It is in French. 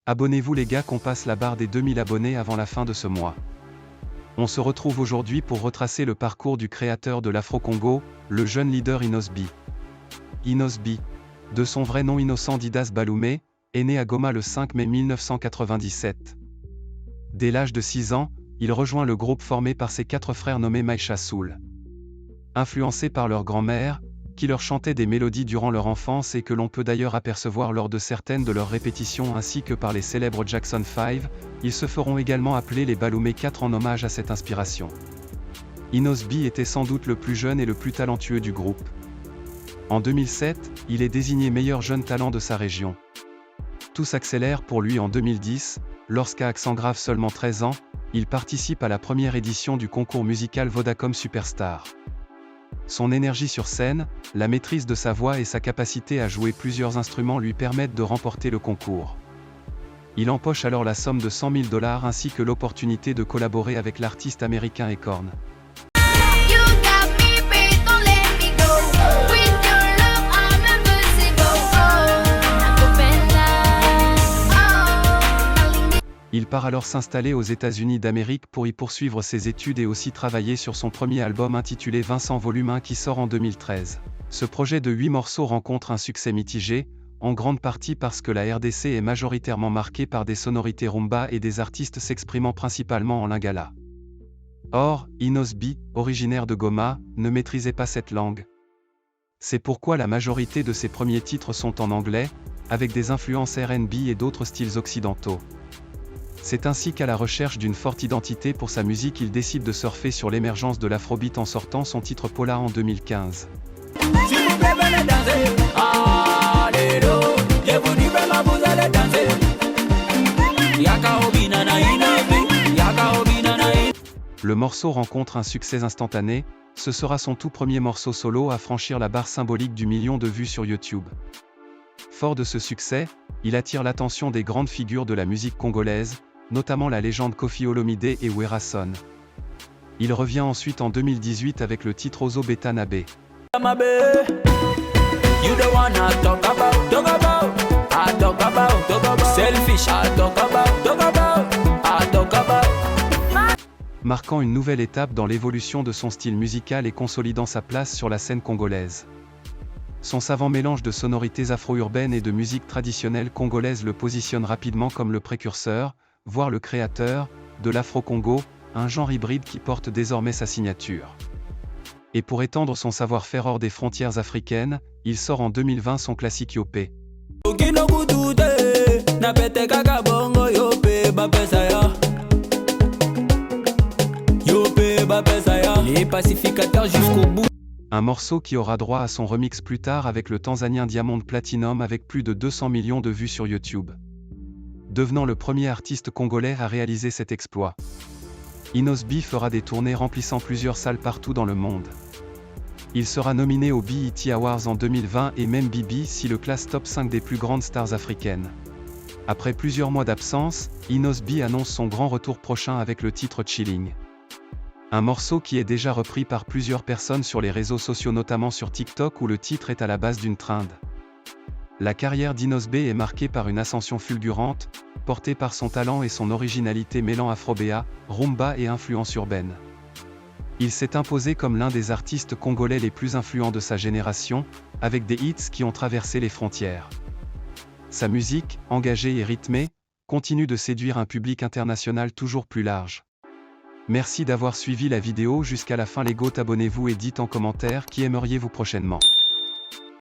Abonnez-vous les gars qu'on passe la barre des 2000 abonnés avant la fin de ce mois. On se retrouve aujourd'hui pour retracer le parcours du créateur de l'Afro-Congo, le jeune leader Inos B. Inos B, de son vrai nom Innocent Didas Baloumé, est né à Goma le 5 mai 1997. Dès l'âge de 6 ans, il rejoint le groupe formé par ses 4 frères nommés Maïcha Soul. Influencés par leur grand-mère, qui leur chantait des mélodies durant leur enfance et que l'on peut d'ailleurs apercevoir lors de certaines de leurs répétitions ainsi que par les célèbres Jackson 5, ils se feront également appeler les Baloumé 4 en hommage à cette inspiration. Inos B était sans doute le plus jeune et le plus talentueux du groupe. En 2007, il est désigné meilleur jeune talent de sa région. Tout s'accélère pour lui en 2010, lorsqu'à accent grave seulement 13 ans, il participe à la première édition du concours musical Vodacom Superstar. Son énergie sur scène, la maîtrise de sa voix et sa capacité à jouer plusieurs instruments lui permettent de remporter le concours. Il empoche alors la somme de $100 000 ainsi que l'opportunité de collaborer avec l'artiste américain Akorn. Il part alors s'installer aux États-Unis d'Amérique pour y poursuivre ses études et aussi travailler sur son premier album intitulé Vincent Volume 1 qui sort en 2013. Ce projet de 8 morceaux rencontre un succès mitigé, en grande partie parce que la RDC est majoritairement marquée par des sonorités rumba et des artistes s'exprimant principalement en lingala. Or, Inos B, originaire de Goma, ne maîtrisait pas cette langue. C'est pourquoi la majorité de ses premiers titres sont en anglais, avec des influences R&B et d'autres styles occidentaux. C'est ainsi qu'à la recherche d'une forte identité pour sa musique il décide de surfer sur l'émergence de l'afrobeat en sortant son titre Paula en 2015. Le morceau rencontre un succès instantané, ce sera son tout premier morceau solo à franchir la barre symbolique du million de vues sur YouTube. Fort de ce succès, il attire l'attention des grandes figures de la musique congolaise, notamment la légende Koffi Olomide et Werason. Il revient ensuite en 2018 avec le titre Ozo Beta Nabé. Marquant une nouvelle étape dans l'évolution de son style musical et consolidant sa place sur la scène congolaise. Son savant mélange de sonorités afro-urbaines et de musique traditionnelle congolaise le positionne rapidement comme le précurseur, voire le créateur, de l'Afro-Congo, un genre hybride qui porte désormais sa signature. Et pour étendre son savoir-faire hors des frontières africaines, il sort en 2020 son classique Yopé. Les pacificateurs jusqu'au bout. Un morceau qui aura droit à son remix plus tard avec le Tanzanien Diamond Platinum avec plus de 200 millions de vues sur YouTube. Devenant le premier artiste congolais à réaliser cet exploit. Inos B fera des tournées remplissant plusieurs salles partout dans le monde. Il sera nominé aux BET Awards en 2020 et même BBC le classe top 5 des plus grandes stars africaines. Après plusieurs mois d'absence, Inos B annonce son grand retour prochain avec le titre Chilling. Un morceau qui est déjà repris par plusieurs personnes sur les réseaux sociaux notamment sur TikTok où le titre est à la base d'une trinde. La carrière d'Inos B est marquée par une ascension fulgurante, portée par son talent et son originalité mêlant afrobéa, rumba et influence urbaine. Il s'est imposé comme l'un des artistes congolais les plus influents de sa génération, avec des hits qui ont traversé les frontières. Sa musique, engagée et rythmée, continue de séduire un public international toujours plus large. Merci d'avoir suivi la vidéo jusqu'à la fin les goats, abonnez-vous et dites en commentaire qui aimeriez-vous prochainement.